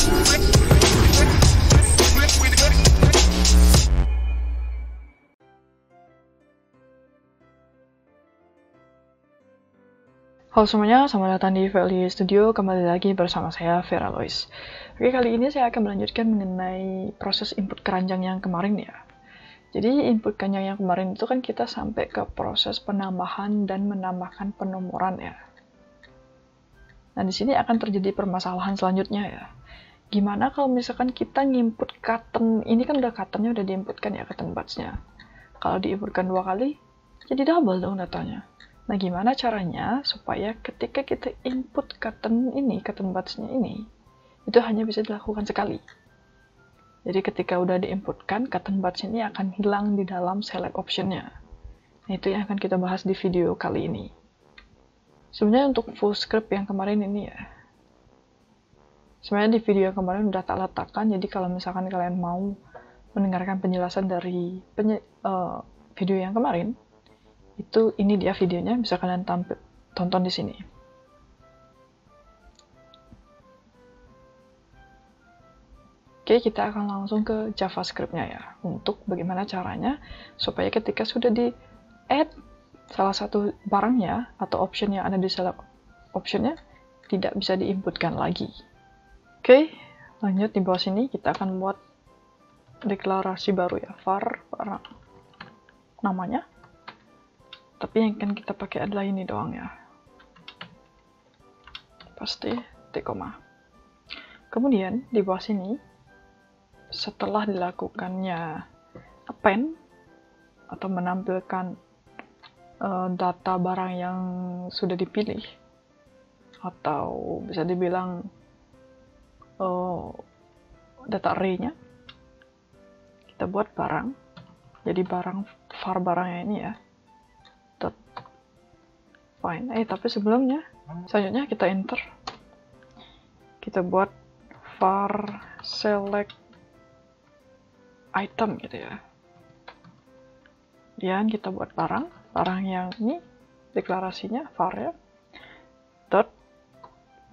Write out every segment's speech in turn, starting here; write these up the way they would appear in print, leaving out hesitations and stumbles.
Halo semuanya, selamat datang di VLE Studio. Kembali lagi bersama saya, Vera Lois. Oke, kali ini saya akan melanjutkan mengenai proses input keranjang yang kemarin ya. Jadi input keranjang yang kemarin itu kan kita sampai ke proses penambahan dan menambahkan penomoran ya. Nah, di sini akan terjadi permasalahan selanjutnya ya. Gimana kalau misalkan kita nginput cotton, ini kan udah cottonnya udah diinputkan ya, cotton buds-nya. Kalau diinputkan 2 kali, jadi double dong datanya. Nah, gimana caranya supaya ketika kita input cotton buds-nya ini, itu hanya bisa dilakukan sekali. Jadi ketika udah diinputkan, cotton buds ini akan hilang di dalam select option-nya. Nah, itu yang akan kita bahas di video kali ini. Sebenarnya untuk full script yang kemarin ini ya, sebenarnya di video yang kemarin udah tak letakkan, jadi kalau misalkan kalian mau mendengarkan penjelasan dari video yang kemarin, itu ini dia videonya, bisa kalian tonton di sini. Oke, kita akan langsung ke JavaScript-nya ya, untuk bagaimana caranya supaya ketika sudah di add salah satu barangnya atau option yang ada di select option-nya tidak bisa diinputkan lagi. Oke, lanjut di bawah sini kita akan buat deklarasi baru ya, var barang namanya. Tapi yang akan kita pakai adalah ini doang ya. Pasti T, kemudian di bawah sini, setelah dilakukannya append atau menampilkan data barang yang sudah dipilih, atau bisa dibilang data array-nya, kita buat barang. Jadi barang var barangnya ini ya. Fine. Tapi sebelumnya, selanjutnya kita enter. Kita buat var select item gitu ya. Dan kita buat barang yang ini deklarasinya var ya. Dot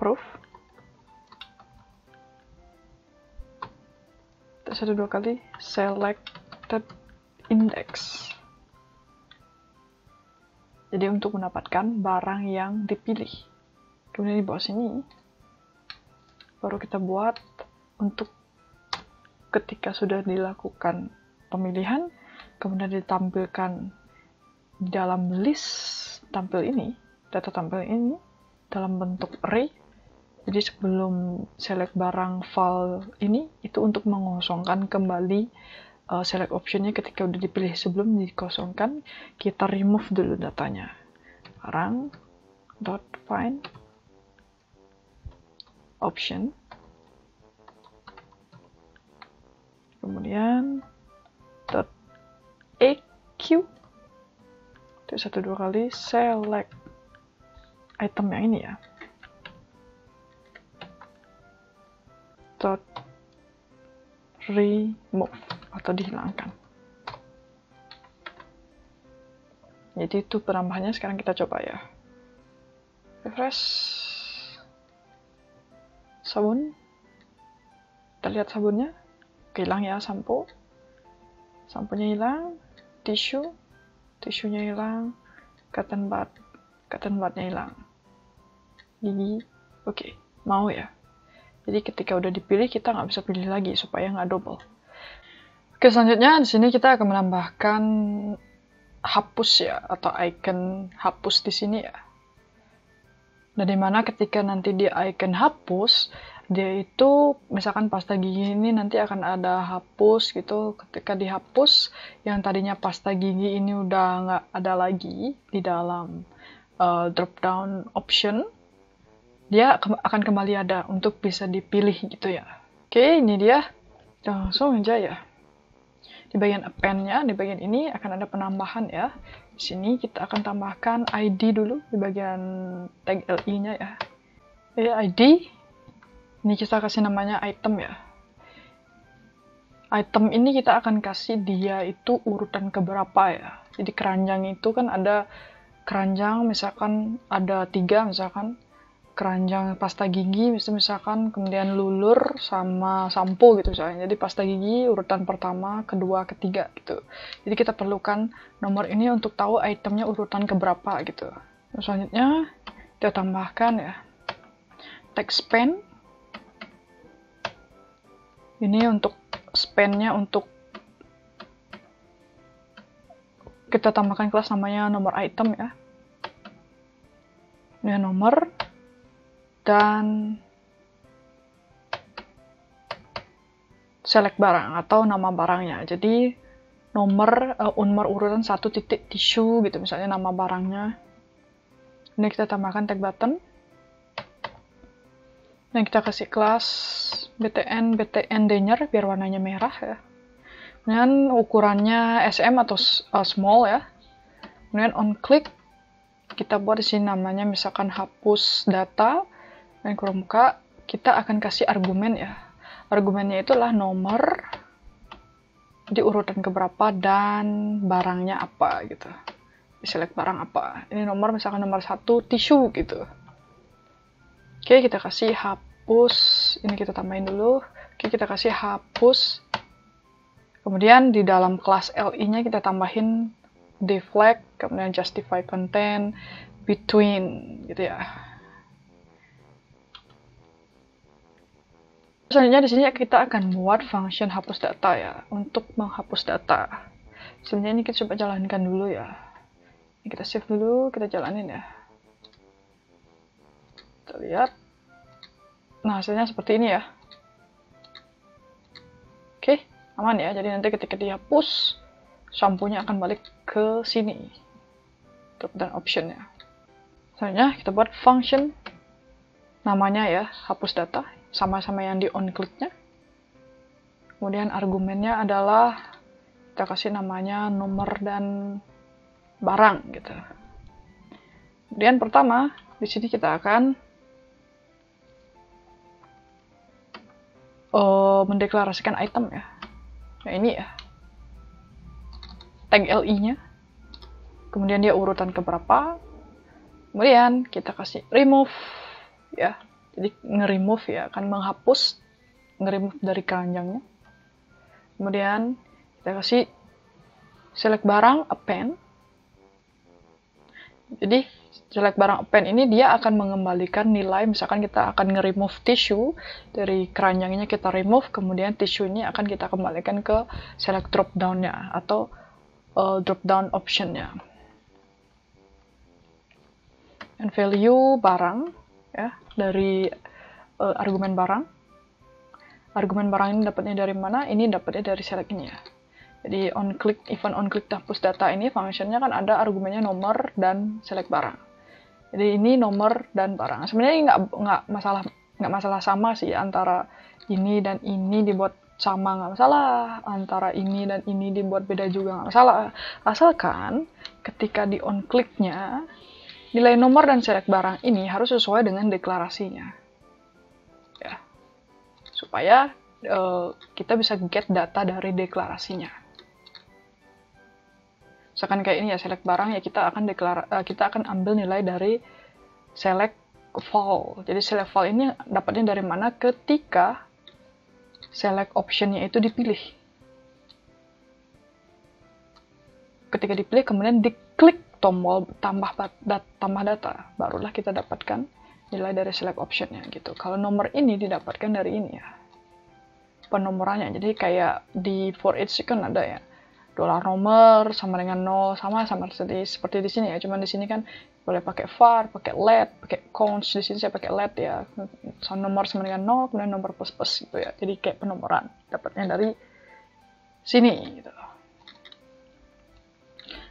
proof. Terus 1-2 kali selected index. Jadi untuk mendapatkan barang yang dipilih. Kemudian di bawah sini, baru kita buat untuk ketika sudah dilakukan pemilihan, kemudian ditampilkan di dalam list tampil ini, data tampil ini, dalam bentuk array. Jadi sebelum select barang file ini, itu untuk mengosongkan kembali select optionnya ketika udah dipilih. Sebelum dikosongkan, kita remove dulu datanya. Barang dot find option, kemudian dot eq, terus 1-2 kali select item yang ini ya, dot remove atau dihilangkan. Jadi itu penambahannya. Sekarang kita coba ya. Refresh. Sabun. Kita lihat sabunnya. Hilang ya sampo. Samponya hilang. Tisu. Tisunya hilang. Cotton budnya hilang. Gigi. Oke. Mau ya. Jadi ketika udah dipilih, kita nggak bisa pilih lagi supaya nggak double. Oke, selanjutnya di sini kita akan menambahkan hapus ya, atau icon hapus di sini ya. Nah, dimana ketika nanti di icon hapus, dia itu misalkan pasta gigi ini nanti akan ada hapus gitu. Ketika dihapus, yang tadinya pasta gigi ini udah nggak ada lagi di dalam drop down option, dia akan kembali ada untuk bisa dipilih gitu ya. Oke, ini dia. Langsung aja ya. Di bagian append-nya, di bagian ini akan ada penambahan ya. Di sini kita akan tambahkan ID dulu di bagian tag li-nya ya. ID. Ini kita kasih namanya item ya. Item ini kita akan kasih dia itu urutan keberapa ya. Jadi keranjang itu kan ada keranjang misalkan ada 3 misalkan. keranjang pasta gigi, misalkan kemudian lulur sama sampo gitu misalnya. Jadi pasta gigi urutan pertama, kedua, ketiga gitu. Jadi kita perlukan nomor ini untuk tahu itemnya urutan keberapa gitu. Selanjutnya kita tambahkan ya text span. Ini untuk span-nya, untuk kita tambahkan kelas namanya nomor item ya. Ini nomor dan select barang atau nama barangnya. Jadi nomor urutan 1 titik tisu gitu misalnya nama barangnya. Ini kita tambahkan tag button. Dan kita kasih kelas btn danger biar warnanya merah ya. Kemudian ukurannya SM atau small ya. Kemudian on click kita buat di sini namanya misalkan hapus data, dan kurung muka kita akan kasih argumen ya. Argumennya itulah nomor di urutan keberapa dan barangnya apa gitu. Di select barang apa. Ini nomor misalkan nomor 1 tisu gitu. Oke, kita kasih hapus. Ini kita tambahin dulu. Oke, kita kasih hapus. Kemudian di dalam kelas LI-nya kita tambahin deflect, kemudian justify content, between gitu ya. Selanjutnya di sini kita akan buat function hapus data ya, untuk menghapus data. Selanjutnya ini kita coba jalankan dulu ya. Ini kita save dulu, kita jalanin ya. Kita lihat. Nah, hasilnya seperti ini ya. Oke, aman ya. Jadi nanti ketika dihapus, sampunya akan balik ke sini. Drop down optionnya. Selanjutnya kita buat function namanya ya, hapus data, sama-sama yang di on click-nya. Kemudian argumennya adalah kita kasih namanya nomor dan barang gitu. Kemudian pertama di sini kita akan mendeklarasikan item ya. Nah ini ya. Tag LI-nya. Kemudian dia urutan keberapa. Kemudian kita kasih remove ya. Jadi nge-remove ya, akan menghapus, nge-remove dari keranjangnya. Kemudian kita kasih select barang append. Jadi select barang append ini dia akan mengembalikan nilai, misalkan kita akan nge-remove tisu dari keranjangnya, kita remove, kemudian tisu ini akan kita kembalikan ke select drop down-nya atau drop down option-nya. And value barang ya, dari argumen barang. Argumen barang ini dapatnya dari mana? Ini dapatnya dari select ini ya. Jadi on click, event on click hapus data ini functionnya kan ada argumennya nomor dan select barang. Jadi ini nomor dan barang. Sebenarnya nggak masalah sama sih antara ini dan ini dibuat sama, nggak masalah. Antara ini dan ini dibuat beda juga nggak masalah. Asalkan ketika di on click-nya nilai nomor dan select barang ini harus sesuai dengan deklarasinya. Ya. Supaya kita bisa get data dari deklarasinya. Misalkan kayak ini ya, select barang ya, kita akan ambil nilai dari select val. Jadi select val ini dapatnya dari mana? Ketika select option-nya itu dipilih. Ketika dipilih kemudian diklik tombol tambah data, barulah kita dapatkan nilai dari select option-nya gitu. Kalau nomor ini didapatkan dari ini ya, penomorannya. Jadi kayak di for each kan ada ya, dolar nomor sama dengan 0, sama seperti di sini ya. Cuman di sini kan boleh pakai var, pakai let, pakai const. Di sini saya pakai let ya. Nomor sama dengan 0, kemudian nomor plus gitu ya. Jadi kayak penomoran, dapatnya dari sini gitu.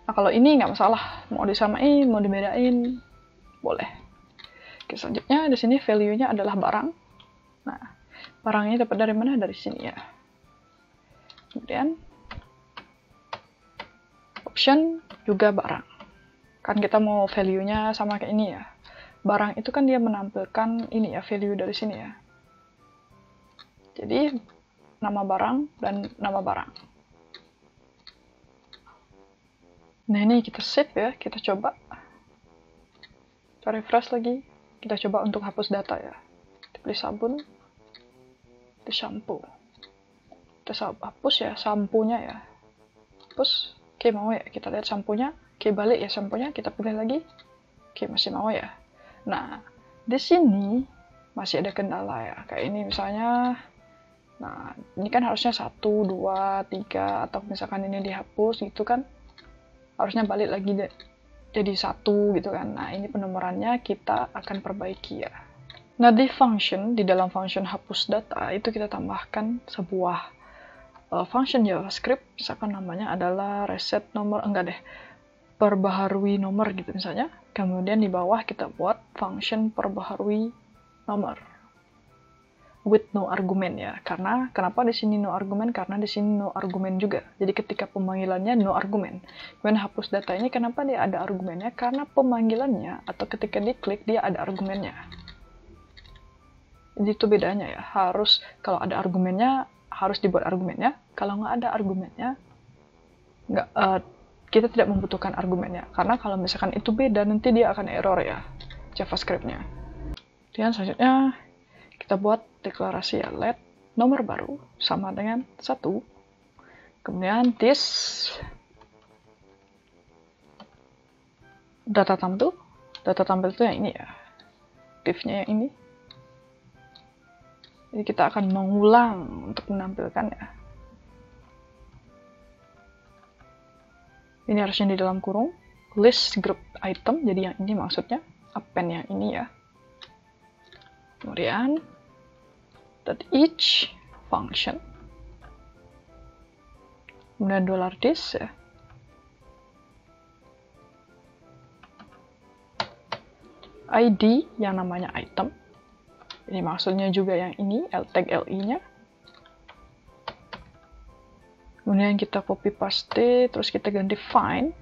Nah kalau ini nggak masalah, mau disamain, mau dibedain, boleh. Oke, selanjutnya di sini value-nya adalah barang. Nah, barangnya dapat dari mana? Dari sini ya. Kemudian option juga barang. Kan kita mau value-nya sama kayak ini ya. Barang itu kan dia menampilkan ini ya, value dari sini ya. Jadi nama barang dan nama barang. Nah ini kita save ya, kita coba. Kita refresh lagi. Kita coba untuk hapus data ya. Pilih sabun, pilih shampoo. Kita hapus ya sampunya ya. Hapus. Oke, mau ya. Kita lihat sampunya. Oke, balik ya sampunya. Kita pilih lagi. Oke, masih mau ya. Nah, di sini masih ada kendala ya. Kayak ini misalnya. Nah, ini kan harusnya 1, 2, 3, atau misalkan ini dihapus gitu kan. Harusnya balik lagi deh. Jadi 1 gitu kan. Nah, ini penomorannya kita akan perbaiki ya. Nah, di dalam function hapus data, itu kita tambahkan sebuah function JavaScript, misalkan namanya adalah reset nomor, enggak deh, perbaharui nomor gitu misalnya. Kemudian di bawah kita buat function perbaharui nomor with no argument ya. Karena kenapa di sini no argument? Karena di sini no argument juga. Jadi ketika pemanggilannya no argument. Kemudian hapus data ini kenapa dia ada argumennya? Karena pemanggilannya atau ketika diklik dia ada argumennya. Jadi itu bedanya ya. Harus kalau ada argumennya harus dibuat argumennya. Kalau nggak ada argumennya nggak, kita tidak membutuhkan argumennya. Karena kalau misalkan itu beda nanti dia akan error ya JavaScript-nya. Kemudian selanjutnya kita buat deklarasi ya, let nomor baru sama dengan 1. Kemudian this data tampil itu yang ini ya, div-nya yang ini. Jadi kita akan mengulang untuk menampilkan ya. Ini harusnya di dalam kurung list group item, jadi yang ini maksudnya append yang ini ya. Kemudian that each function, kemudian $this ya, ID yang namanya item, ini maksudnya juga yang ini tag li-nya. Kemudian kita copy paste, terus kita ganti find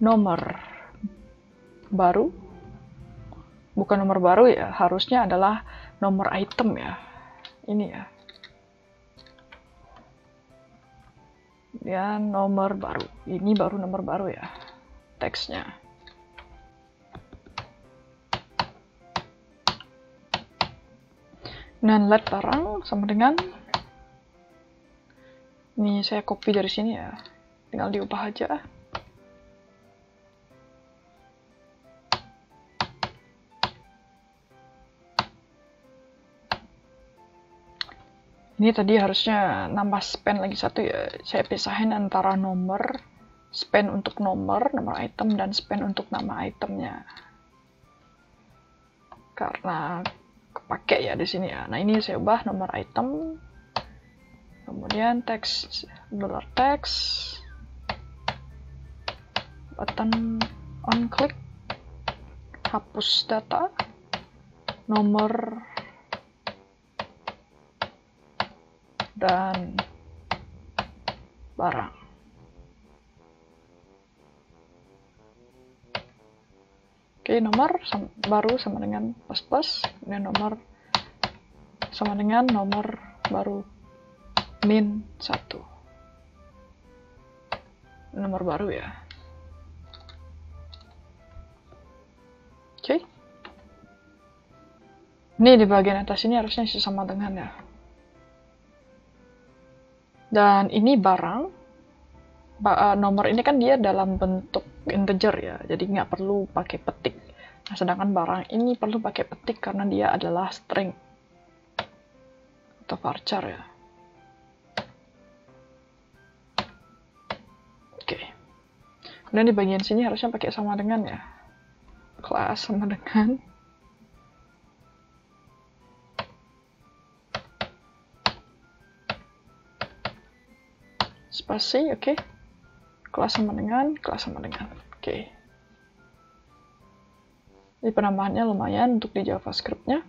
nomor baru, bukan nomor baru ya, harusnya adalah nomor item ya, ini ya. Dan nomor baru, ini baru nomor baru ya, teksnya. Dan let barang sama dengan, ini saya copy dari sini ya, tinggal diubah aja. Ini tadi harusnya nambah span lagi 1 ya, saya pisahin antara nomor, span untuk nomor item, dan span untuk nama itemnya. Karena kepake ya di sini ya. Nah, ini saya ubah nomor item, kemudian teks, $text, button on click, hapus data, nomor, dan barang. Oke, nomor baru sama dengan plus, kemudian nomor sama dengan nomor baru min 1. Nomor baru ya. Oke. Ini di bagian atas ini harusnya sama dengan ya. Dan ini barang, nomor ini kan dia dalam bentuk integer ya, jadi nggak perlu pakai petik. Nah, sedangkan barang ini perlu pakai petik karena dia adalah string atau varchar ya. Oke. Kemudian di bagian sini harusnya pakai sama dengan ya, class sama dengan spasi, oke. Kelas sama dengan, oke. Jadi penambahannya lumayan untuk di JavaScript-nya.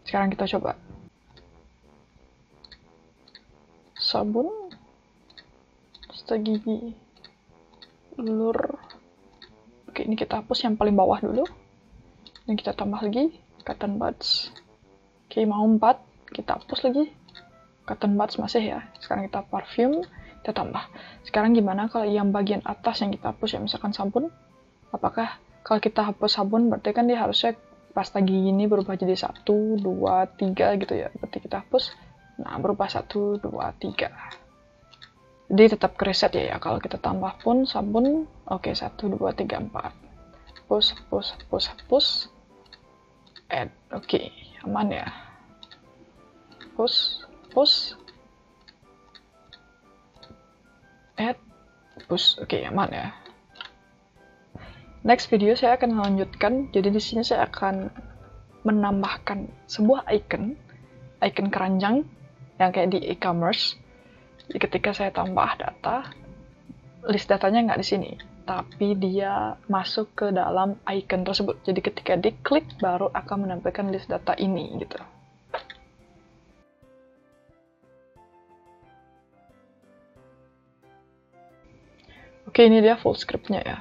Sekarang kita coba. Sabun, pasta gigi, lur. Oke, ini kita hapus yang paling bawah dulu. Dan kita tambah lagi, cotton buds. Oke, mau 4, kita hapus lagi. Cotton buds masih ya. Sekarang kita parfum, kita tambah. Sekarang gimana kalau yang bagian atas yang kita hapus ya, misalkan sabun, apakah Kalau kita hapus sabun, berarti kan dia harusnya pasta gigi ini berubah jadi 1, 2, 3 gitu ya. Berarti kita hapus, nah berubah 1, 2, 3. Jadi tetap kereset ya, kalau kita tambah pun sabun, oke, 1, 2, 3, 4. Hapus, add, oke, aman ya. Hapus, add, oke, aman ya. Next video saya akan melanjutkan, jadi di sini saya akan menambahkan sebuah icon keranjang yang kayak di e-commerce. Jadi ketika saya tambah data, list datanya nggak di sini, tapi dia masuk ke dalam icon tersebut. Jadi ketika diklik baru akan menampilkan list data ini gitu. Oke, ini dia full script-nya ya.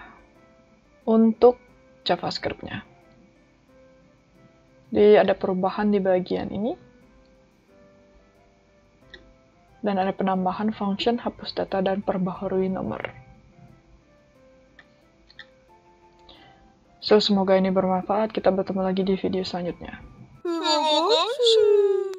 Untuk JavaScript-nya. Jadi ada perubahan di bagian ini. Dan ada penambahan function hapus data dan perbaharui nomor. So, semoga ini bermanfaat. Kita bertemu lagi di video selanjutnya. Terima kasih.